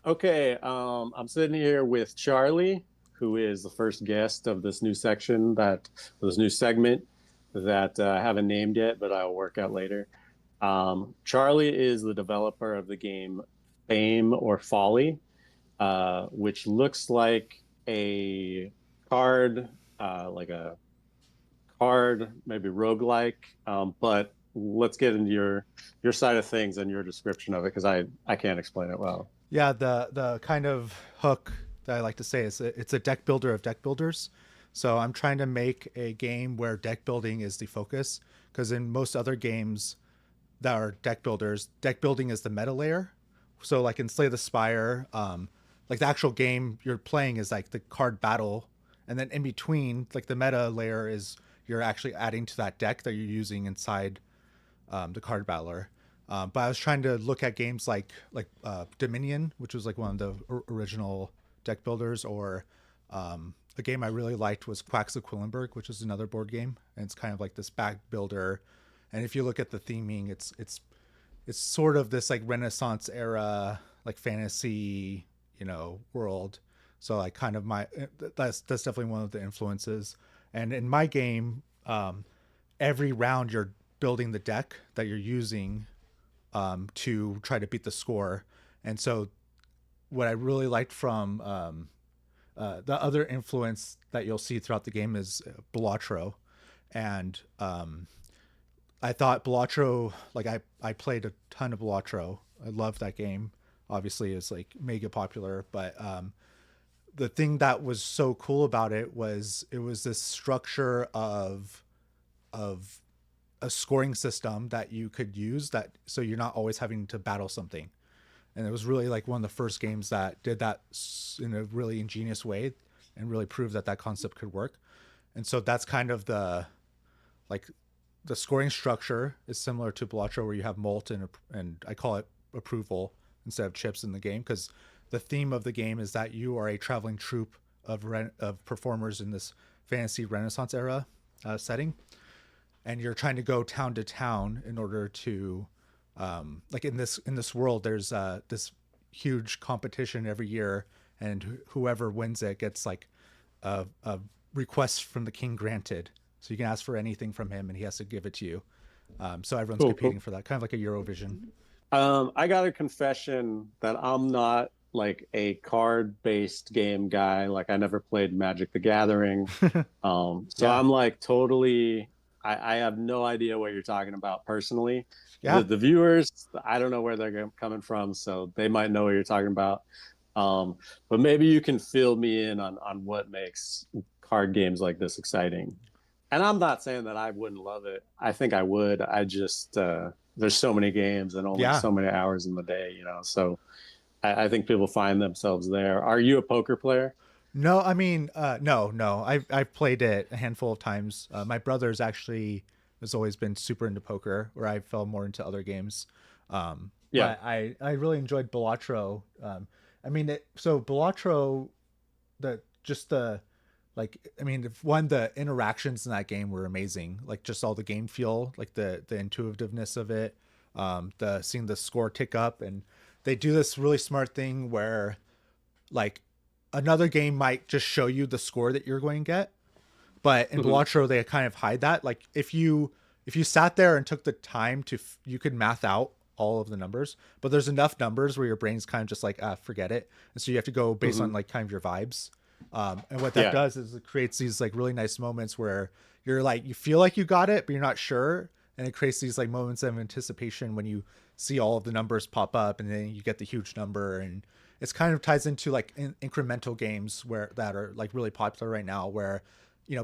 Okay, I'm sitting here with Charlie, who is the first guest of this new section this new segment that I haven't named yet, but I'll work out later. Charlie is the developer of the game Fame or Folly, which looks a card, like a card, maybe roguelike. But let's get into your side of things and your description of it because I can't explain it well. Yeah, the kind of hook that I like to say is it's a deck builder of deck builders. So I'm trying to make a game where deck building is the focus, because in most other games that are deck builders, deck building is the meta layer. So like in Slay the Spire, like the actual game you're playing is like the card battle, and then in between, like the meta layer is you're actually adding to that deck that you're using inside the card battler. But I was trying to look at games like Dominion, which was like one of the original deck builders, or a game I really liked was Quacks of Quillenberg, which is another board game, and it's kind of like this back builder. And if you look at the theming, it's sort of this like Renaissance era like fantasy, world. So like kind of my that's definitely one of the influences. And in my game, every round you're building the deck that you're using to try to beat the score. And so, what I really liked from the other influence that you'll see throughout the game is Balatro. And I thought Balatro, like I played a ton of Balatro. I loved that game. Obviously, it's like mega popular, but the thing that was so cool about it was this structure of a scoring system that you could use, that so you're not always having to battle something. And it was really like one of the first games that did that in a really ingenious way and really proved that that concept could work. And so that's kind of like the scoring structure is similar to Balatro, where you have molt and I call it approval instead of chips in the game, because the theme of the game is that you are a traveling troupe of performers in this fantasy Renaissance era setting, and you're trying to go town to town in order to like in this world there's this huge competition every year, and whoever wins it gets like a request from the king granted, so you can ask for anything from him and he has to give it to you. So everyone's Cool, competing cool. for that, kind of like a Eurovision. I got a confession that I'm not like a card-based game guy. Like I never played Magic the Gathering. So Yeah, I'm like totally I have no idea what you're talking about personally. The yeah. the viewers, I don't know where they're coming from, so they might know what you're talking about. Um, but maybe you can fill me in on what makes card games like this exciting. And I'm not saying that I wouldn't love it. I think I would. I just there's so many games and only Yeah. so many hours in the day. So I think people find themselves there. Are you a poker player? No, I mean, no. I've played it a handful of times. My brother's actually has always been super into poker, where I fell more into other games. Yeah. But I really enjoyed Balatro. I mean, so Balatro, the just the like, I mean, one, the interactions in that game were amazing. Like just all the game feel, like the intuitiveness of it, the seeing the score tick up, and they do this really smart thing where like another game might just show you the score that you're going to get, but in Hmm. Balatro they kind of hide that. Like if you sat there and took the time you could math out all of the numbers, but there's enough numbers where your brain's kind of just like, forget it, and so you have to go based on Hmm. like kind of your vibes. And what that Yeah. does is it creates these like really nice moments where you're like, you feel like you got it but you're not sure, and it creates these like moments of anticipation when you see all of the numbers pop up and then you get the huge number. And it's kind of ties into like incremental games where that are like really popular right now, where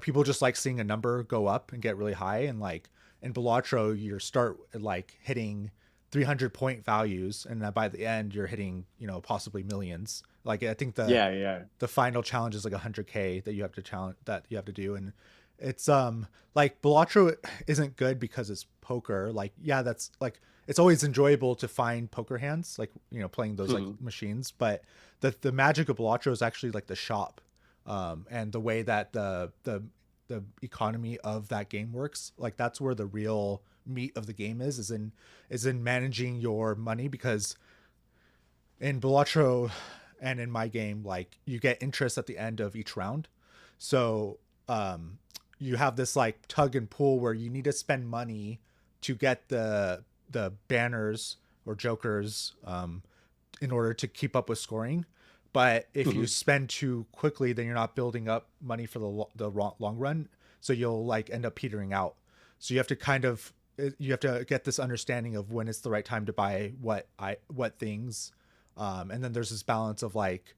people just like seeing a number go up and get really high. And like in Balatro, you start like hitting 300 point values, and then by the end you're hitting possibly millions. Like I think the Yeah. Yeah. the final challenge is like 100K that you have to do. And it's like Balatro isn't good because it's poker. Like, yeah, that's like, it's always enjoyable to find poker hands, like playing those like Hmm. machines. But the magic of Balatro is actually like the shop, and the way that the economy of that game works. Like that's where the real meat of the game is in managing your money, because in Balatro and in my game, like you get interest at the end of each round. So you have this like tug and pull where you need to spend money to get the banners or jokers in order to keep up with scoring. But if you Hmm. spend too quickly, then you're not building up money for the long run. So you'll like end up petering out. So you have to kind of you have to get this understanding of when it's the right time to buy what things, and then there's this balance of like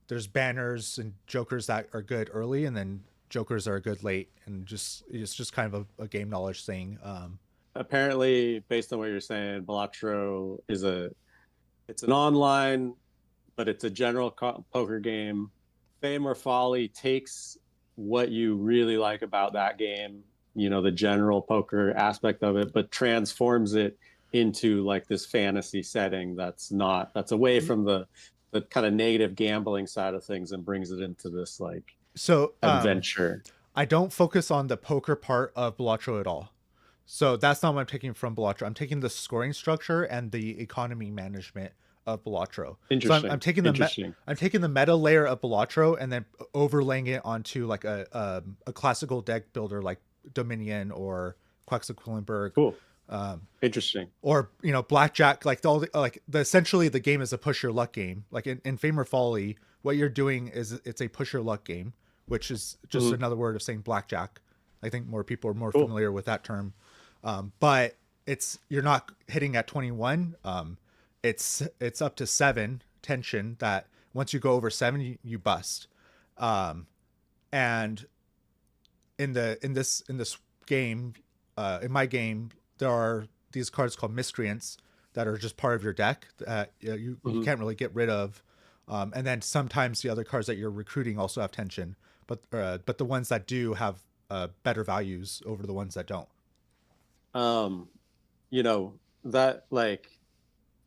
there's banners and jokers that are good early, and then jokers are good late, and just it's just kind of a game knowledge thing. Apparently, based on what you're saying, Balatro is it's an online, but it's a general poker game. Fame or Folly takes what you really like about that game, the general poker aspect of it, but transforms it into like this fantasy setting that's away from the kind of negative gambling side of things and brings it into this like So adventure. I don't focus on the poker part of Balatro at all. So that's not what I'm taking from Balatro. I'm taking the scoring structure and the economy management of Balatro. So I'm Interesting. taking Interesting. I'm taking the meta layer of Balatro and then overlaying it onto like a classical deck builder like Dominion or Quetzalcoatlumberg, Cool. Interesting. or blackjack. Like essentially the game is a push your luck game. Like in Fame or Folly, what you're doing is it's a push your luck game, which is just Hmm. another word of saying blackjack. I think more people are more Cool. familiar with that term. But you're not hitting at 21. It's up to 7 tension that once you go over 7 you bust. And in this game, in my game, there are these cards called miscreants that are just part of your deck that you Hmm. can't really get rid of. And then sometimes the other cards that you're recruiting also have tension, but the ones that do have better values over the ones that don't. Um, that like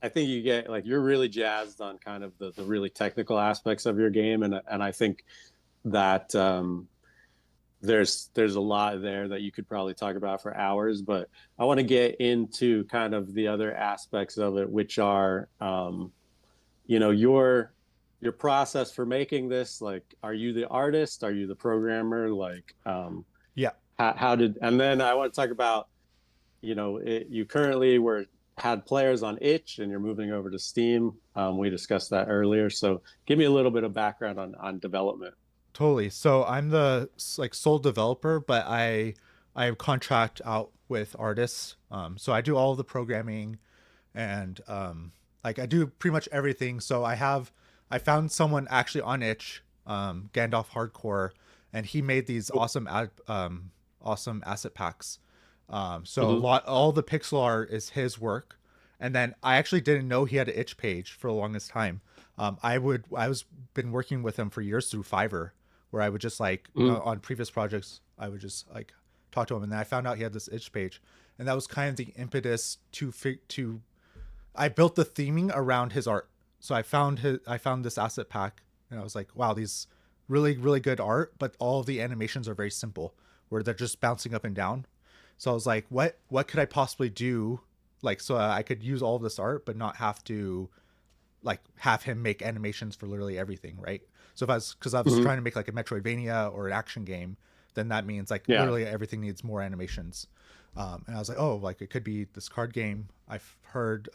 I think you get like you're really jazzed on kind of the really technical aspects of your game, and I think that there's a lot there that you could probably talk about for hours, but I want to get into kind of the other aspects of it, which are your process for making this. Like, are you the artist? Are you the programmer? Like, Yeah, how did? And then I want to talk about you currently had players on itch and you're moving over to Steam. We discussed that earlier, so give me a little bit of background on development. totally. So I'm the like sole developer, but I contract out with artists. So I do all of the programming, and like I do pretty much everything. So I found someone actually on itch, Gandalf Hardcore, and he made these awesome asset packs. So Mm-hmm. all the pixel art is his work, and then I actually didn't know he had an itch page for the longest time. I was been working with him for years through Fiverr, where I would just like Mm-hmm. on previous projects I would just like talk to him, and then I found out he had this itch page, and that was kind of the impetus to I built the theming around his art. So I found this asset pack, and I was like, wow, these really good art, but all of the animations are very simple, where they're just bouncing up and down. So I was like, what could I possibly do, like so I could use all of this art, but not have to like have him make animations for literally everything, right? So if I was because I was Mm-hmm. trying to make like a Metroidvania or an action game, then that means like Yeah. literally everything needs more animations. And I was like, oh, like it could be this card game. I've heard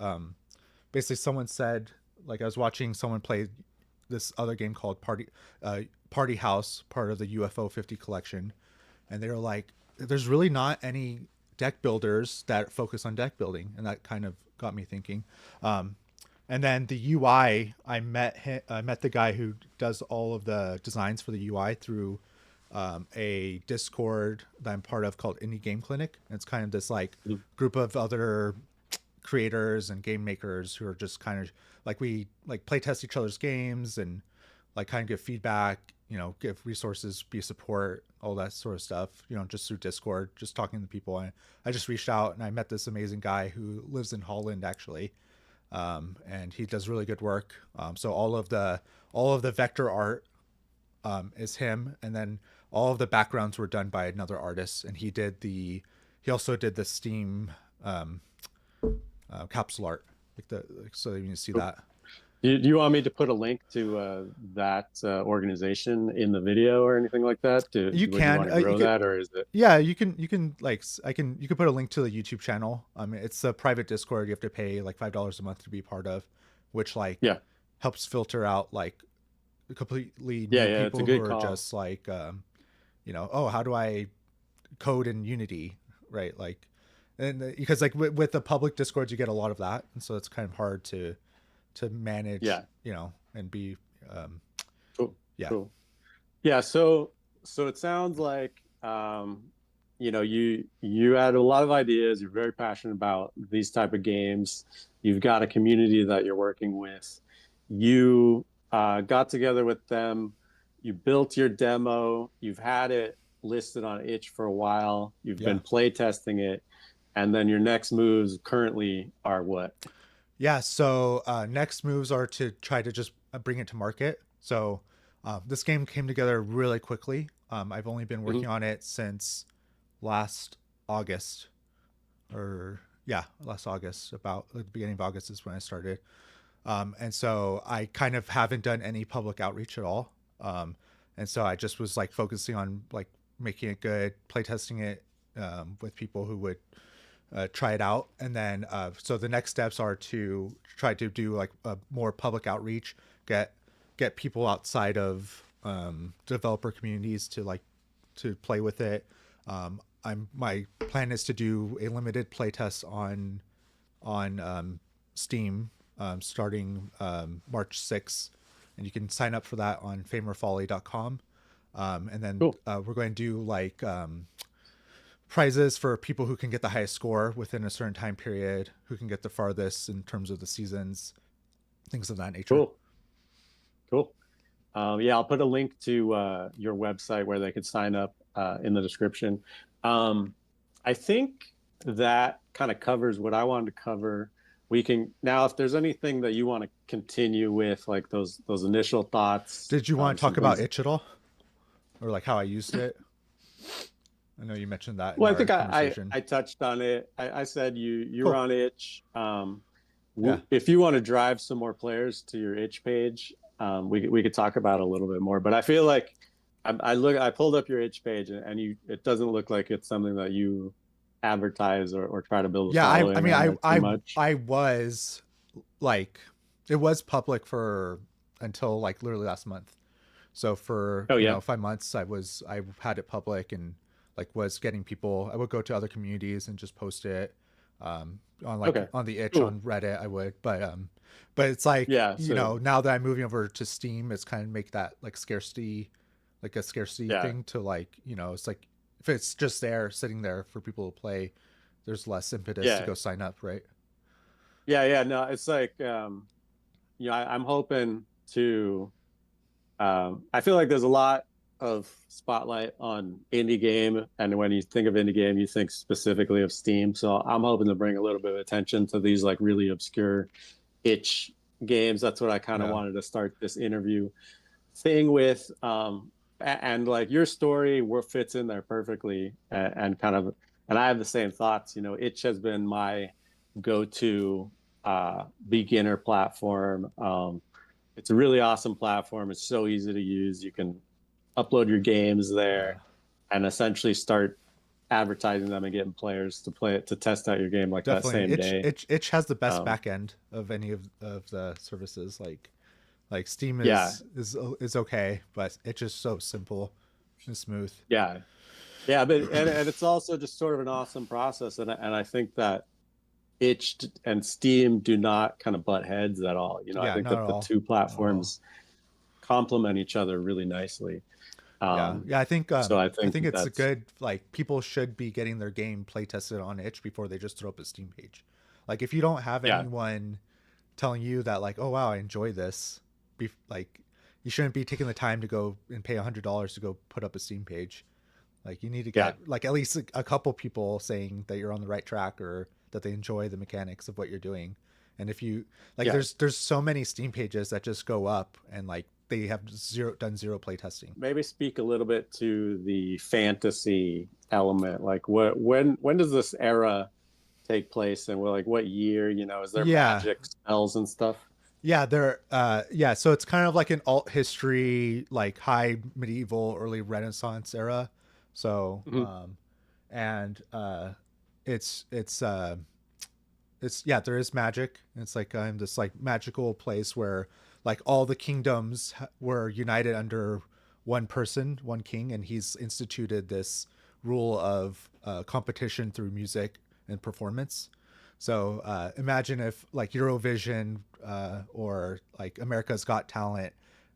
basically someone said like I was watching someone play this other game called Party House, part of the UFO 50 collection, and they were like, there's really not any deck builders that focus on deck building, and that kind of got me thinking. And then the UI, I met the guy who does all of the designs for the UI through a Discord that I'm part of called IndieGameClinic. And it's kind of this like Mm-hmm. group of other creators and game makers who are just kind of like we like play test each other's games and like kind of give feedback, give resources, be support, all that sort of stuff, just through Discord, just talking to people. I just reached out and I met this amazing guy who lives in Holland actually. And he does really good work. So all of the vector art is him, and then all of the backgrounds were done by another artist, and he also did the Steam capsule art, so you can see Cool. that. Do you want me to put a link to that organization in the video or anything like that? You Would you can want to you grow could that, or is it? yeah, you can like I can you can put a link to the YouTube channel. It's a private Discord you have to pay like $5 a month to be part of, which like Yeah, helps filter out like completely yeah, new yeah. It's a people who good are call. just like oh, how do I code in Unity, right? Like, and because like with the public discords you get a lot of that, and so it's kind of hard to manage, Yeah, and be um cool, yeah. cool. Yeah, so it sounds like you had a lot of ideas. You're very passionate about these type of games. You've got a community that you're working with. You got together with them. You built your demo. You've had it listed on itch for a while. You've Yeah. been play testing it, and then your next moves currently are what? Yeah, so next moves are to try to just bring it to market. So this game came together really quickly. I've only been Mhm. working on it since last August, or yeah, last August. About the beginning of August is when I started. And so I kind of haven't done any public outreach at all. And so I just was like focusing on like making it good, playtesting it with people who would try it out. And then so the next steps are to try to do like a more public outreach, get people outside of developer communities to like to play with it. My plan is to do a limited playtest on Steam starting March 6th, and you can sign up for that on fameorfolly.com. And then Cool. we're going to do like prizes for people who can get the highest score within a certain time period, who can get the farthest in terms of the seasons, things of that nature. Cool. Cool. Yeah, I'll put a link to your website where they could sign up in the description. I think that kind of covers what I wanted to cover. We can now, if there's anything that you want to continue with, like those initial thoughts, Did you want to some talk about things. itch at all, or like how I used it? I know you mentioned that in Well, I our think conversation. I touched on it. I said you're Cool. on itch. Yeah. If you want to drive some more players to your itch page, we could talk about it a little bit more. But I feel like I pulled up your itch page, and you it doesn't look like it's something that you advertise or try to build a Yeah. I following mean on too much. I was like, it was public for until like literally last month. So for, Oh yeah. 5 months I had it public, and like was getting people. I would go to other communities and just post it on like Okay. on the itch Cool. on Reddit. I would, but it's like, Yeah. So now that I'm moving over to Steam, it's kind of make that like scarcity, like a scarcity yeah. thing to like, it's like if it's just there sitting there for people to play, there's less impetus to Yeah. go sign up, right? Yeah. Yeah. No, it's like I'm hoping to. I feel like there's a lot of spotlight on indie game, and when you think of indie game, you think specifically of Steam. So I'm hoping to bring a little bit of attention to these like really obscure itch games. That's what I kind of Yeah, wanted to start this interview thing with. And like your story fits in there perfectly, and kind of, and I have the same thoughts. Itch has been my go-to beginner platform. It's a really awesome platform. It's so easy to use. You can upload your games yeah. there and essentially start advertising them and getting players to play it to test out your game like that Definitely. same day. Itch has the best Um, back end of any of the services. Like Steam yeah, is okay, but it's just so simple and smooth. yeah, yeah. But and it's also just sort of an awesome process, and I think that itch and Steam do not kind of butt heads at all. I Yeah, think not that at the all. two Not at all. platforms complement each other really nicely. Yeah. Yeah, So I I think think it's a that's good, like, people should be getting their game play tested on itch before they just throw up a Steam page. Like if you don't have yeah, anyone telling you that like, "Oh wow, I enjoy this." Like you shouldn't be taking the time to go and pay $100 to go put up a Steam page. Like you need to yeah, get like at least a couple people saying that you're on the right track, or that they enjoy the mechanics of what you're doing. And if you like, yeah. there's so many Steam pages that just go up and like they have zero play testing. Maybe speak a little bit to the fantasy element. Like when does this era take place, and like what year? Is there Yeah, magic spells and stuff? Yeah, they're yeah, so it's kind of like an alt history, like high medieval, early Renaissance era. So Hmm. and it's it's yeah, there is magic. It's like this like magical place where like all the kingdoms were united under one person, one king, and he's instituted this rule of competition through music and performance. So imagine if like Eurovision or like America's Got Talent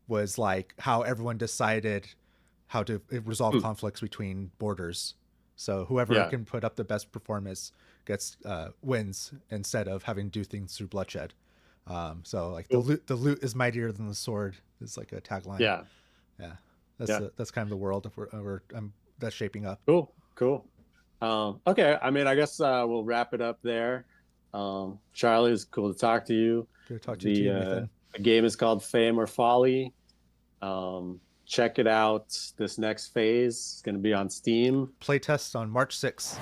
was like how everyone decided how to resolve conflicts between borders. So whoever Yeah. can put up the best performance gets wins instead of having to do things through bloodshed. So like Cool. the lute is mightier than the sword is like a tagline. Yeah. Yeah, Yeah. that's kind of the world that's shaping up. Cool. Cool. Okay. I mean, I guess we'll wrap it up there. Charlie, it's cool to talk to you. Good to talk to you The too, uh, Nathan. the game is called Fame or Folly. Check it out. This next phase is going to be on Steam. Playtest on March 6th.